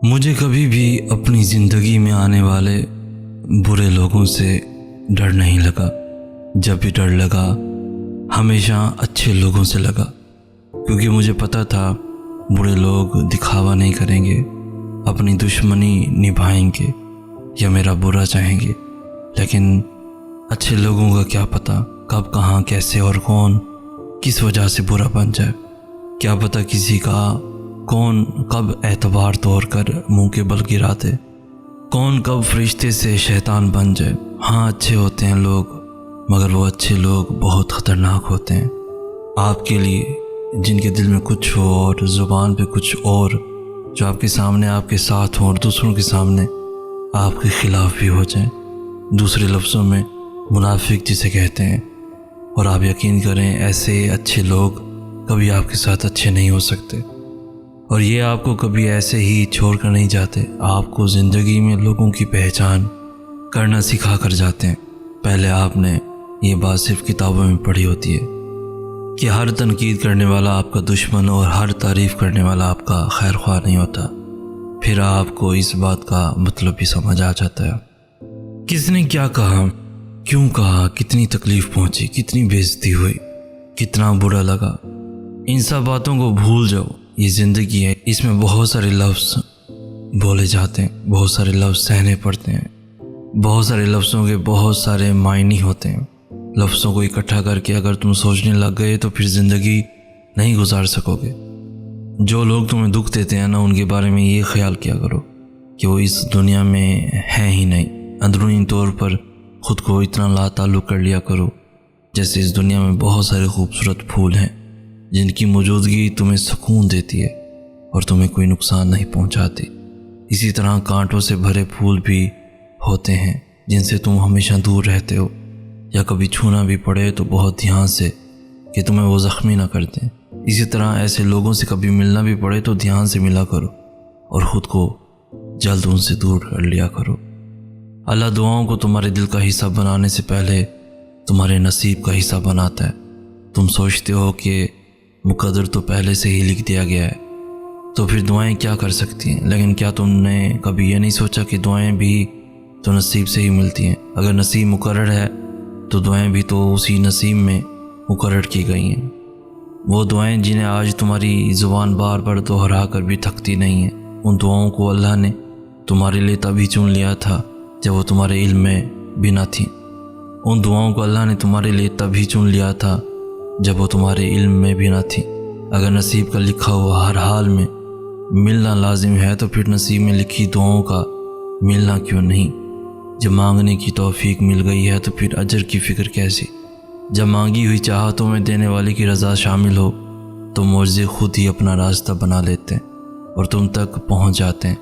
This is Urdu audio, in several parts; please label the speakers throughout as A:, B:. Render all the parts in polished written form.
A: مجھے کبھی بھی اپنی زندگی میں آنے والے برے لوگوں سے ڈر نہیں لگا۔ جب بھی ڈر لگا ہمیشہ اچھے لوگوں سے لگا، کیونکہ مجھے پتہ تھا برے لوگ دکھاوا نہیں کریں گے، اپنی دشمنی نبھائیں گے یا میرا برا چاہیں گے، لیکن اچھے لوگوں کا کیا پتہ کب کہاں کیسے اور کون کس وجہ سے برا بن جائے۔ کیا پتہ کسی کا کون کب اعتبار توڑ کر منہ کے بل گرا دے، کون کب فرشتے سے شیطان بن جائے۔ ہاں اچھے ہوتے ہیں لوگ، مگر وہ اچھے لوگ بہت خطرناک ہوتے ہیں آپ کے لیے، جن کے دل میں کچھ ہو اور زبان پہ کچھ اور، جو آپ کے سامنے آپ کے ساتھ ہوں اور دوسروں کے سامنے آپ کے خلاف بھی ہو جائیں۔ دوسرے لفظوں میں منافق جسے کہتے ہیں۔ اور آپ یقین کریں ایسے اچھے لوگ کبھی آپ کے ساتھ اچھے نہیں ہو سکتے، اور یہ آپ کو کبھی ایسے ہی چھوڑ کر نہیں جاتے، آپ کو زندگی میں لوگوں کی پہچان کرنا سکھا کر جاتے ہیں۔ پہلے آپ نے یہ بات صرف کتابوں میں پڑھی ہوتی ہے کہ ہر تنقید کرنے والا آپ کا دشمن اور ہر تعریف کرنے والا آپ کا خیر خواہ نہیں ہوتا، پھر آپ کو اس بات کا مطلب بھی سمجھ آ جاتا ہے۔ کس نے کیا کہا، کیوں کہا، کتنی تکلیف پہنچی، کتنی بے عزتی ہوئی، کتنا برا لگا، ان سب باتوں کو بھول جاؤ۔ یہ زندگی ہے، اس میں بہت سارے لفظ بولے جاتے ہیں، بہت سارے لفظ سہنے پڑتے ہیں، بہت سارے لفظوں کے بہت سارے معنی ہوتے ہیں۔ لفظوں کو اکٹھا کر کے اگر تم سوچنے لگ گئے تو پھر زندگی نہیں گزار سکو گے۔ جو لوگ تمہیں دکھ دیتے ہیں نا، ان کے بارے میں یہ خیال کیا کرو کہ وہ اس دنیا میں ہیں ہی نہیں۔ اندرونی طور پر خود کو اتنا لا تعلق کر لیا کرو جیسے اس دنیا میں بہت سارے خوبصورت پھول ہیں جن کی موجودگی تمہیں سکون دیتی ہے اور تمہیں کوئی نقصان نہیں پہنچاتی۔ اسی طرح کانٹوں سے بھرے پھول بھی ہوتے ہیں جن سے تم ہمیشہ دور رہتے ہو، یا کبھی چھونا بھی پڑے تو بہت دھیان سے کہ تمہیں وہ زخمی نہ کر دیں۔ اسی طرح ایسے لوگوں سے کبھی ملنا بھی پڑے تو دھیان سے ملا کرو اور خود کو جلد ان سے دور کر لیا کرو۔ اللہ دعاؤں کو تمہارے دل کا حصہ بنانے سے پہلے تمہارے نصیب کا حصہ بناتا ہے۔ تم سوچتے ہو کہ مقدر تو پہلے سے ہی لکھ دیا گیا ہے، تو پھر دعائیں کیا کر سکتی ہیں؟ لیکن کیا تم نے کبھی یہ نہیں سوچا کہ دعائیں بھی تو نصیب سے ہی ملتی ہیں؟ اگر نصیب مقرر ہے تو دعائیں بھی تو اسی نصیب میں مقرر کی گئی ہیں۔ وہ دعائیں جنہیں آج تمہاری زبان بار بار دہرا کر بھی تھکتی نہیں ہیں، ان دعاؤں کو اللہ نے تمہارے لیے تبھی چن لیا تھا جب وہ تمہارے علم میں بھی نہ تھیں۔ ان دعاؤں کو اللہ نے تمہارے لیے تبھی چن لیا تھا جب وہ تمہارے علم میں بھی نہ تھیں۔ اگر نصیب کا لکھا ہوا ہر حال میں ملنا لازم ہے تو پھر نصیب میں لکھی دعاؤں کا ملنا کیوں نہیں؟ جب مانگنے کی توفیق مل گئی ہے تو پھر اجر کی فکر کیسی؟ جب مانگی ہوئی چاہتوں میں دینے والے کی رضا شامل ہو تو معجزے خود ہی اپنا راستہ بنا لیتے ہیں اور تم تک پہنچ جاتے ہیں۔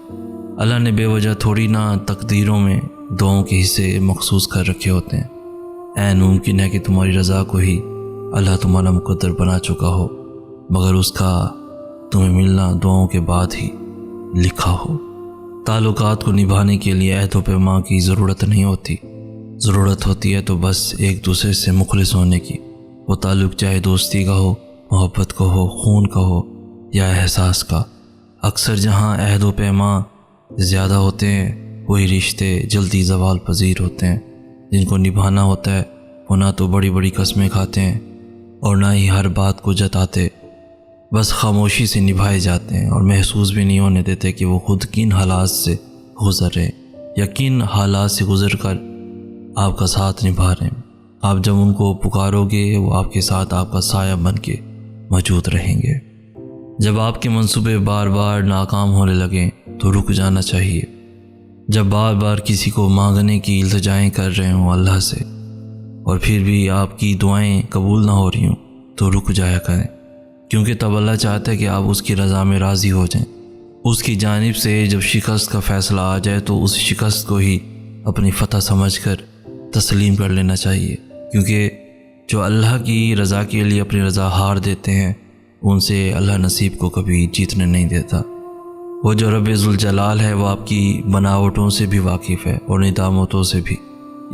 A: اللہ نے بے وجہ تھوڑی نہ تقدیروں میں دعاؤں کے حصے مخصوص کر رکھے ہوتے ہیں۔ عین ممکن ہے کہ تمہاری رضا کو ہی اللہ تمہارا مقدر بنا چکا ہو، مگر اس کا تمہیں ملنا دعاؤں کے بعد ہی لکھا ہو۔ تعلقات کو نبھانے کے لیے عہد و پیمان کی ضرورت نہیں ہوتی، ضرورت ہوتی ہے تو بس ایک دوسرے سے مخلص ہونے کی۔ وہ تعلق چاہے دوستی کا ہو، محبت کا ہو، خون کا ہو یا احساس کا۔ اکثر جہاں عہد و پیمان زیادہ ہوتے ہیں وہی رشتے جلدی زوال پذیر ہوتے ہیں۔ جن کو نبھانا ہوتا ہے وہ نہ تو بڑی بڑی قسمیں کھاتے ہیں اور نہ ہی ہر بات کو جتاتے، بس خاموشی سے نبھائے جاتے ہیں اور محسوس بھی نہیں ہونے دیتے کہ وہ خود کن حالات سے گزر رہے یا کن حالات سے گزر کر آپ کا ساتھ نبھا رہے ہیں۔ آپ جب ان کو پکارو گے وہ آپ کے ساتھ آپ کا سایہ بن کے موجود رہیں گے۔ جب آپ کے منصوبے بار بار ناکام ہونے لگیں تو رک جانا چاہیے۔ جب بار بار کسی کو مانگنے کی التجائیں کر رہے ہوں اللہ سے اور پھر بھی آپ کی دعائیں قبول نہ ہو رہی ہوں تو رک جایا کریں، کیونکہ تب اللہ چاہتا ہے کہ آپ اس کی رضا میں راضی ہو جائیں۔ اس کی جانب سے جب شکست کا فیصلہ آ جائے تو اس شکست کو ہی اپنی فتح سمجھ کر تسلیم کر لینا چاہیے، کیونکہ جو اللہ کی رضا کے لیے اپنی رضا ہار دیتے ہیں ان سے اللہ نصیب کو کبھی جیتنے نہیں دیتا۔ وہ جو رب ذوالجلال ہے وہ آپ کی بناوٹوں سے بھی واقف ہے اور ندامتوں سے بھی۔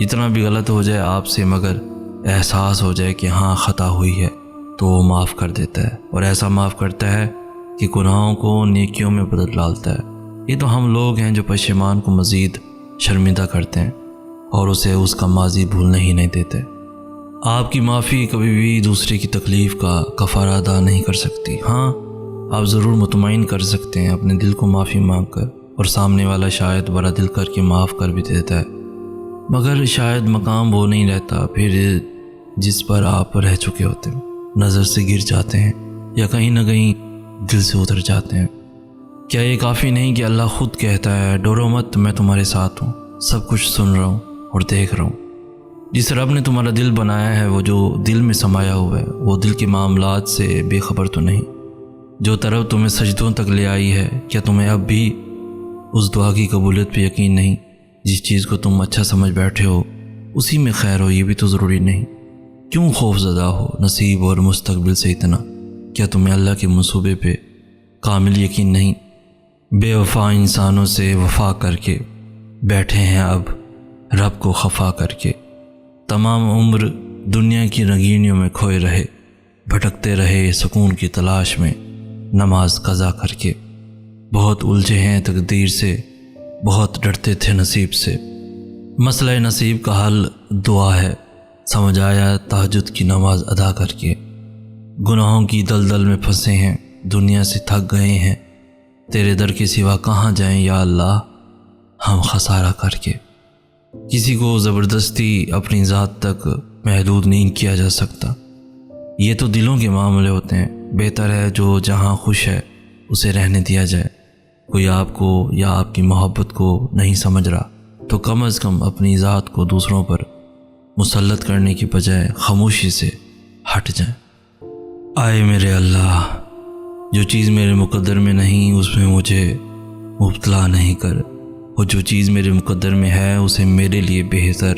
A: اتنا بھی غلط ہو جائے آپ سے مگر احساس ہو جائے کہ ہاں خطا ہوئی ہے تو وہ معاف کر دیتا ہے، اور ایسا معاف کرتا ہے کہ گناہوں کو نیکیوں میں بدل ڈالتا ہے۔ یہ تو ہم لوگ ہیں جو پشیمان کو مزید شرمندہ کرتے ہیں اور اسے اس کا ماضی بھولنے ہی نہیں دیتے۔ آپ کی معافی کبھی بھی دوسرے کی تکلیف کا کفارہ ادا نہیں کر سکتی۔ ہاں، آپ ضرور مطمئن کر سکتے ہیں اپنے دل کو معافی مانگ کر، اور سامنے والا شاید بڑا دل کر کے معاف کر بھی دیتا ہے، مگر شاید مقام وہ نہیں رہتا پھر جس پر آپ رہ چکے ہوتے ہیں، نظر سے گر جاتے ہیں یا کہیں نہ کہیں دل سے اتر جاتے ہیں۔ کیا یہ کافی نہیں کہ اللہ خود کہتا ہے ڈرو مت، میں تمہارے ساتھ ہوں، سب کچھ سن رہا ہوں اور دیکھ رہا ہوں۔ جس رب نے تمہارا دل بنایا ہے، وہ جو دل میں سمایا ہوا ہے، وہ دل کے معاملات سے بے خبر تو نہیں؟ جو طرف تمہیں سجدوں تک لے آئی ہے، کیا تمہیں اب بھی اس دعا کی قبولیت پہ یقین نہیں؟ جس چیز کو تم اچھا سمجھ بیٹھے ہو اسی میں خیر ہو، یہ بھی تو ضروری نہیں؟ کیوں خوف زدہ ہو نصیب اور مستقبل سے اتنا؟ کیا تمہیں اللہ کے منصوبے پہ کامل یقین نہیں؟ بے وفا انسانوں سے وفا کر کے بیٹھے ہیں اب رب کو خفا کر کے، تمام عمر دنیا کی رنگینیوں میں کھوئے رہے، بھٹکتے رہے سکون کی تلاش میں نماز قضا کر کے۔ بہت الجھے ہیں تقدیر سے، بہت ڈرتے تھے نصیب سے، مسئلہ نصیب کا حل دعا ہے، سمجھ آیا تہجد کی نماز ادا کر کے۔ گناہوں کی دلدل میں پھنسے ہیں، دنیا سے تھک گئے ہیں، تیرے در کے سوا کہاں جائیں یا اللہ ہم خسارہ کر کے۔ کسی کو زبردستی اپنی ذات تک محدود نہیں کیا جا سکتا، یہ تو دلوں کے معاملے ہوتے ہیں۔ بہتر ہے جو جہاں خوش ہے اسے رہنے دیا جائے۔ کوئی آپ کو یا آپ کی محبت کو نہیں سمجھ رہا تو کم از کم اپنی ذات کو دوسروں پر مسلط کرنے کی بجائے خاموشی سے ہٹ جائیں۔ آئے میرے اللہ، جو چیز میرے مقدر میں نہیں اس میں مجھے مبتلا نہیں کر، اور جو چیز میرے مقدر میں ہے اسے میرے لیے بہتر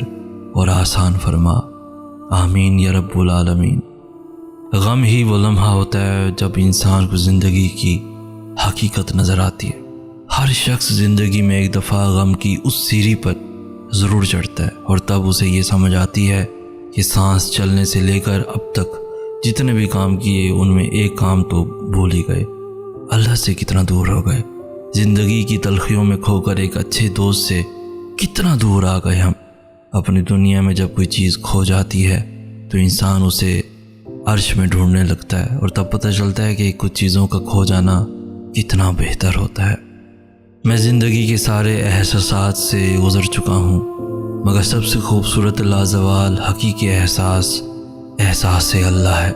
A: اور آسان فرما۔ آمین یا رب العالمین۔ غم ہی وہ لمحہ ہوتا ہے جب انسان کو زندگی کی حقیقت نظر آتی ہے۔ ہر شخص زندگی میں ایک دفعہ غم کی اس سیڑھی پر ضرور چڑھتا ہے، اور تب اسے یہ سمجھ آتی ہے کہ سانس چلنے سے لے کر اب تک جتنے بھی کام کیے ان میں ایک کام تو بھول ہی گئے، اللہ سے کتنا دور ہو گئے۔ زندگی کی تلخیوں میں کھو کر ایک اچھے دوست سے کتنا دور آ گئے ہم۔ اپنی دنیا میں جب کوئی چیز کھو جاتی ہے تو انسان اسے عرش میں ڈھونڈنے لگتا ہے، اور تب پتہ چلتا ہے کہ کچھ چیزوں کا کھو جانا کتنا بہتر ہوتا ہے۔ میں زندگی کے سارے احساسات سے گزر چکا ہوں، مگر سب سے خوبصورت لازوال حقیقی احساس اللہ ہے۔